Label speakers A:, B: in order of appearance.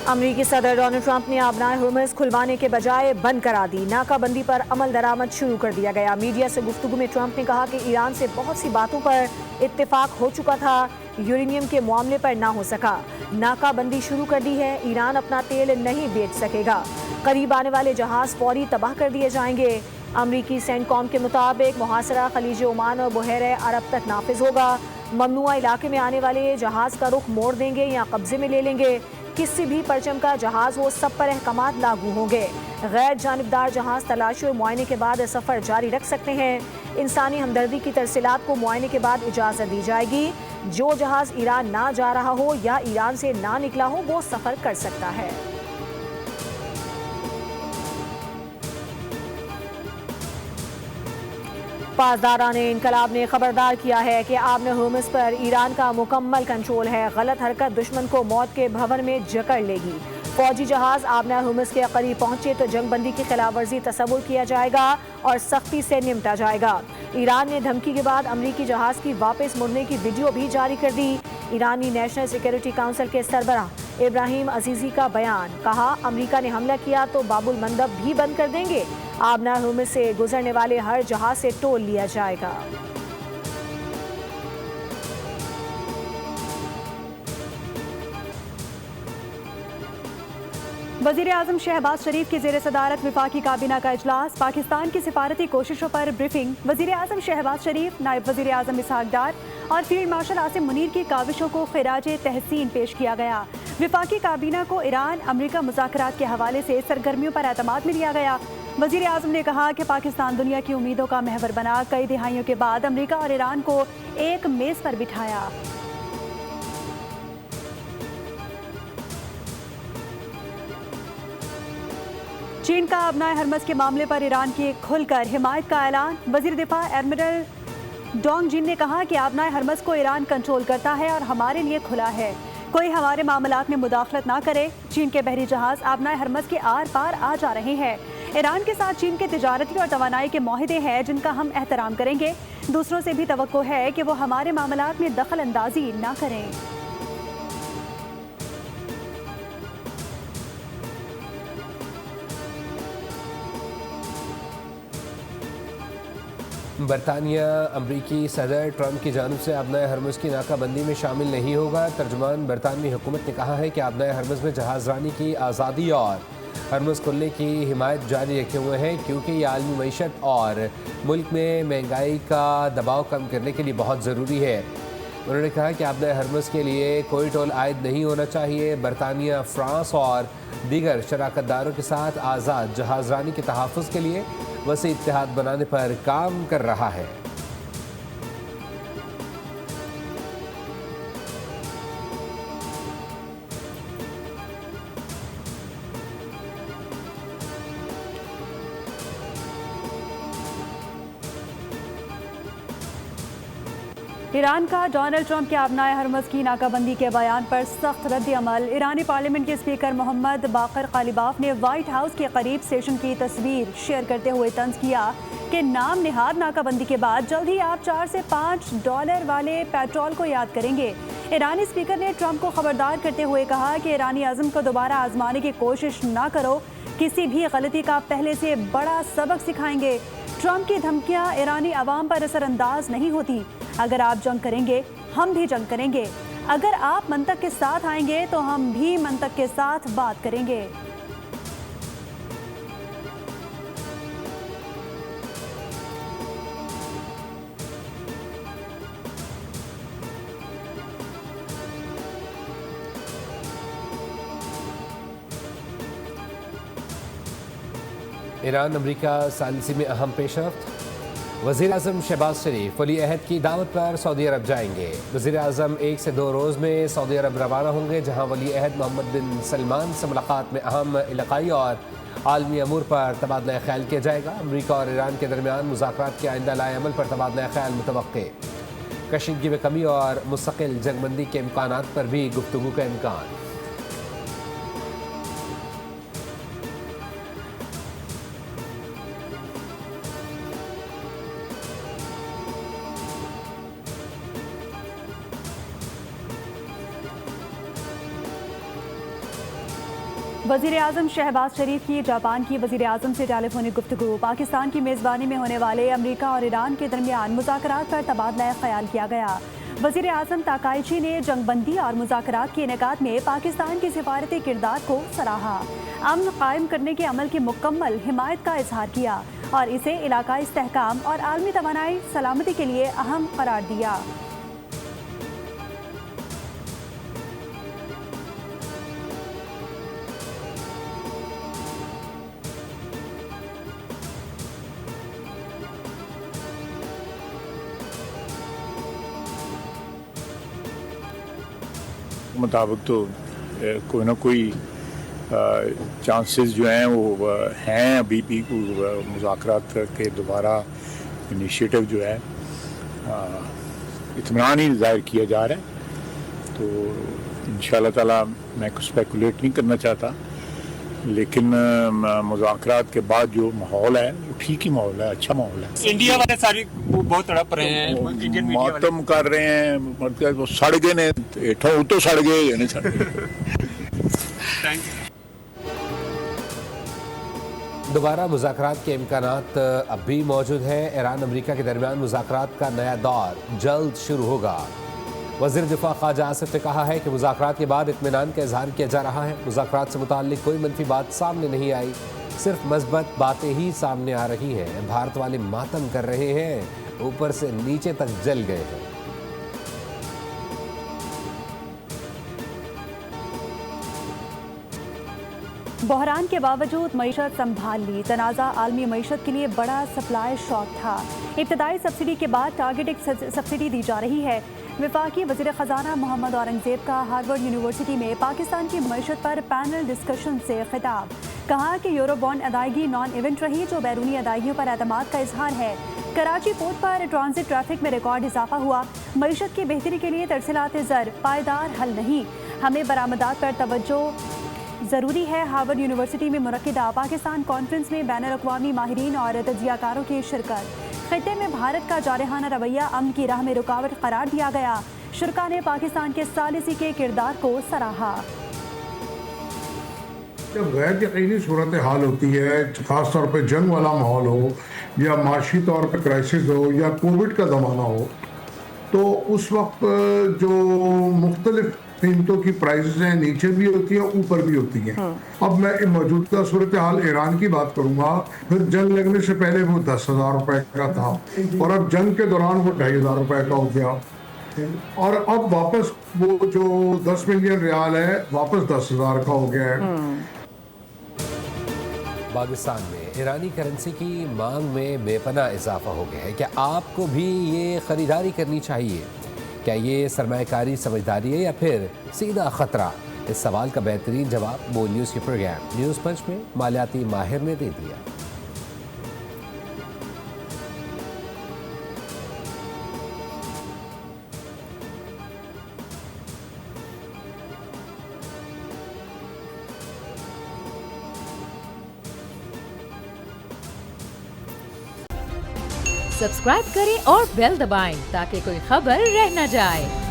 A: अमरीकी सदर Donald Trump ने आबनाए हुर्मुज़ खुलवाने के बजाय बंद करा दी। नाकाबंदी पर अमल दरामद शुरू कर दिया गया। मीडिया से गुफ्तगू में ट्रंप ने कहा कि ईरान से बहुत सी बातों पर इत्तेफाक हो चुका था, यूरेनियम के मामले पर ना हो सका। नाकाबंदी शुरू कर दी है, ईरान अपना तेल नहीं बेच सकेगा। करीब आने वाले जहाज फौरी तबाह कर दिए जाएंगे। अमरीकी सेंटकॉम के मुताबिक मुहासरा खलीज ओमान और बहरे अरब तक नाफिज होगा। ममनुआ इलाके में आने वाले जहाज का रुख मोड़ देंगे या कब्जे में ले लेंगे। किसी भी परचम का जहाज हो, सब पर अहकामात लागू होंगे। गैर जानिबदार जहाज तलाशी और मुआयने के बाद सफर जारी रख सकते हैं। इंसानी हमदर्दी की तरसीलात को मुआयने के बाद इजाजत दी जाएगी। जो जहाज ईरान ना जा रहा हो या ईरान से ना निकला हो वो सफर कर सकता है। पासदारान इनकलाब ने खबरदार किया है कि आबने हुर्मुज़ पर ईरान का मुकम्मल कंट्रोल है। गलत हरकत दुश्मन को मौत के भवन में जकड़ लेगी। फौजी जहाज आबने हुर्मुज़ के करीब पहुंचे तो जंगबंदी की खिलाफ वर्जी तस्वुर किया जाएगा और सख्ती से निपटा जाएगा। ईरान ने धमकी के बाद अमरीकी जहाज की वापस मुड़ने की वीडियो भी जारी कर दी। ईरानी नेशनल सिक्योरिटी काउंसिल के सरबराह इब्राहिम अजीजी का बयान, कहा अमरीका ने हमला किया तो बाबुल मंदब भी बंद कर देंगे। आबना हुर्मुज़ से गुजरने वाले हर जहाज से टोल लिया जाएगा।
B: वज़ीर आज़म शहबाज शरीफ की ज़ेर सदारत विफाकी काबीना का इजलास, पाकिस्तान की सिफारती कोशिशों पर ब्रीफिंग। वज़ीर आज़म शहबाज शरीफ, नायब वज़ीर आज़म इसहाक डार और फील्ड मार्शल आसिम मुनीर की काविशों को खिराज तहसीन पेश किया गया। विफाकी काबीना को ईरान अमरीका मुज़ाकरात के हवाले से सरगर्मियों पर एतमाद में लिया गया। वज़ीर आज़म ने कहा कि पाकिस्तान दुनिया की उम्मीदों का महवर बना, कई दिहाइयों के बाद अमरीका और ईरान को एक मेज़ पर बिठाया। चीन का आबनाए हरमज़ के मामले पर ईरान की खुलकर हिमायत का ऐलान। वज़ीर दिफा एडमिरल डोंग जिन ने कहा कि आबनाए हरमज़ को ईरान कंट्रोल करता है और हमारे लिए खुला है, कोई हमारे मामलात में मुदाखलत ना करे। चीन के बहरी जहाज आबनाए हरमज़ के आर पार आ जा रहे हैं। ईरान के साथ चीन के तिजारती और तवानाई के मुआहदे हैं जिनका हम एहतराम करेंगे। दूसरों से भी तवक्को है कि वो हमारे मामलात में दखल अंदाजी ना करें।
C: बरतानिया अमरीकी सदर ट्रंप की जानिब से आबनाए हरमुज़ की नाकाबंदी में शामिल नहीं होगा। तर्जुमान बरतानवी हुकूमत ने कहा है कि आबनाए हरमुज़ में जहाज़ रानी की आज़ादी और हरमुज़ खुलने की हिमायत जारी रखे हुए हैं, क्योंकि ये आलमी मईशत और मुल्क में महंगाई का दबाव कम करने के लिए बहुत ज़रूरी है। उन्होंने कहा कि आबनाए हरमुज़ के लिए कोई टोल आयद नहीं होना चाहिए। बरतानिया, फ्रांस और दीगर शराकतदारों के साथ आज़ाद जहाज़ रानी के तहफ़्फ़ुज़ के लिए वसी इत्तेहाद बनाने पर काम कर रहा है।
B: ईरान का डोनाल्ड ट्रंप के आबनाए हरमज़ की नाकाबंदी के बयान पर सख्त रद्द अमल। ईरानी पार्लियामेंट के स्पीकर मोहम्मद बाकर कालिबाफ ने व्हाइट हाउस के करीब स्टेशन की तस्वीर शेयर करते हुए तंज किया कि नाम निहाद नाकाबंदी के बाद जल्द ही आप $4 से $5 वाले पेट्रोल को याद करेंगे। ईरानी स्पीकर ने ट्रंप को खबरदार करते हुए कहा कि ईरानी आज़म को दोबारा आजमाने की कोशिश ना करो, किसी भी गलती का पहले से बड़ा सबक सिखाएंगे। ट्रंप की धमकियां ईरानी अवाम पर असरअंदाज नहीं होती। अगर आप जंग करेंगे हम भी जंग करेंगे, अगर आप मंतक के साथ आएंगे तो हम भी मंतक के साथ बात करेंगे।
C: ईरान अमरीका सालिसी में अहम पेशरफ्त। वज़ीर आज़म शहबाज शरीफ वली अहद की दावत पर सऊदी अरब जाएंगे। वज़ीर आज़म 1 से 2 रोज़ में सऊदी अरब रवाना होंगे, जहाँ वली अहद मोहम्मद बिन सलमान से मुलाकात में अहम इलाक़ाई और आलमी अमूर पर तबादला ख्याल किया जाएगा। अमरीका और ईरान के दरमियान मुज़ाकरात के आइंदा लाए अमल पर तबादला ख्याल मुतवक्के। कशीदगी में कमी और मुस्तकिल जंगबंदी के इम्कानात पर भी गुफ्तगू का इम्कान।
B: वज़ीर आज़म शहबाज शरीफ की जापान की वज़ीर आज़म से टेलीफोनिक गुफ्तगू। पाकिस्तान की मेज़बानी में होने वाले अमरीका और ईरान के दरमियान मुज़ाकरात पर तबादला ख्याल किया गया। वज़ीर आज़म ताकाइची ने जंगबंदी और मुज़ाकरात के इनेकाद में पाकिस्तान के सिफारती किरदार को सराहा। अमन कायम करने के अमल की मुकम्मल हिमायत का इजहार किया और इसे इलाकाई इस्तेहकाम और आलमी तवानाई सलामती के लिए अहम करार दिया।
D: मुताबिक तो कोई ना कोई चांसेस जो हैं वो हैं अभी भी मुज़ाकरात के दोबारा इनिशिएटिव जो है इत्मीनान ही ज़ाहिर किया जा रहा है। तो इंशाअल्लाह ताला मैं कुछ स्पेकुलेट नहीं करना चाहता, लेकिन मुज़ाकरात के बाद जो माहौल है वो ठीक ही माहौल है, अच्छा माहौल है।
E: इंडिया वाले सारे बहुत तड़प रहे हैं, इंडियन मीडिया वाले
D: मातम कर रहे हैं, मतलब सड़ गए ने हेठों उतो सड़ गए सड़
E: थैंक यू।
C: दोबारा मुज़ाकरात के इम्कानात अब भी मौजूद हैं। ईरान अमरीका के दरमियान मुज़ाकरात का नया दौर जल्द शुरू होगा। वज़ीर दिफा ख्वाजा आसिफ ने कहा है कि मुज़ाकरात के बाद इत्मीनान का इजहार किया जा रहा है। मुज़ाकरात से मुताल्लिक कोई मनफी बात सामने नहीं आई, सिर्फ मस्बत बातें ही सामने आ रही हैं। भारत वाले मातम कर रहे हैं, ऊपर से नीचे तक जल गए हैं।
B: बहरान के बावजूद मईशत संभाल ली। तनाज़ा आलमी मईशत के लिए बड़ा सप्लाई शॉक था। इब्तदाई सब्सिडी के बाद टारगेटेड सब्सिडी दी जा रही है। वफाकी वज़ीर ख़जाना मोहम्मद औरंगज़ेब का हार्वर्ड यूनिवर्सिटी में पाकिस्तान की मईशत पर पैनल डिस्कशन से खिताब। कहा कि यूरो बॉन्ड अदायगी नॉन इवेंट रही, जो बैरूनी अदायगियों पर एतमाद का इजहार है। कराची पोर्ट पर ट्रांजिट ट्रैफिक में रिकॉर्ड इजाफा हुआ। मईशत की बेहतरी के लिए तरसीलात ज़र पायदार हल नहीं, हमें बरामदात पर तवज्जो ज़रूरी है। हार्वर्ड यूनिवर्सिटी में मुनक्किदा पाकिस्तान कॉन्फ्रेंस में बैनुल अक़वामी माहिरीन और तज्ज़ियाकारों की शिरकत। खित्ते में भारत का जारहाना रवैया अमन की राह में रुकावट करार दिया गया। शुरका ने पाकिस्तान के सालिसी के किरदार को सराहा।
F: जब गैर यकीनी सूरत हाल होती है, ख़ास तौर पर जंग वाला माहौल हो या माशी तौर पर क्राइसिस हो या कोविड का ज़माना हो, तो उस वक्त जो मुख्तलिफ कीमतों की प्राइसेस हैं, नीचे भी होती हैं, ऊपर भी होती हैं। अब मैं मौजूदा सूरत हाल ईरान की बात करूंगा। फिर जंग लगने से पहले वो 10,000 रुपए का था और अब जंग के दौरान वो 2,500 रुपए का हो गया, और अब वापस वो जो 10 मिलियन रियाल है वापस 10,000 का हो गया है।
C: पाकिस्तान में ईरानी करेंसी की मांग में बेपनाह इजाफा हो गया है। क्या आपको भी ये ख़रीदारी करनी चाहिए? क्या ये सरमायाकारी समझदारी है या फिर सीधा ख़तरा? इस सवाल का बेहतरीन जवाब बोल न्यूज़ के प्रोग्राम न्यूज़ पंच में मालियाती माहिर ने दे दिया।
G: सब्सक्राइब करें और बेल दबाएं ताकि कोई खबर रह न जाए।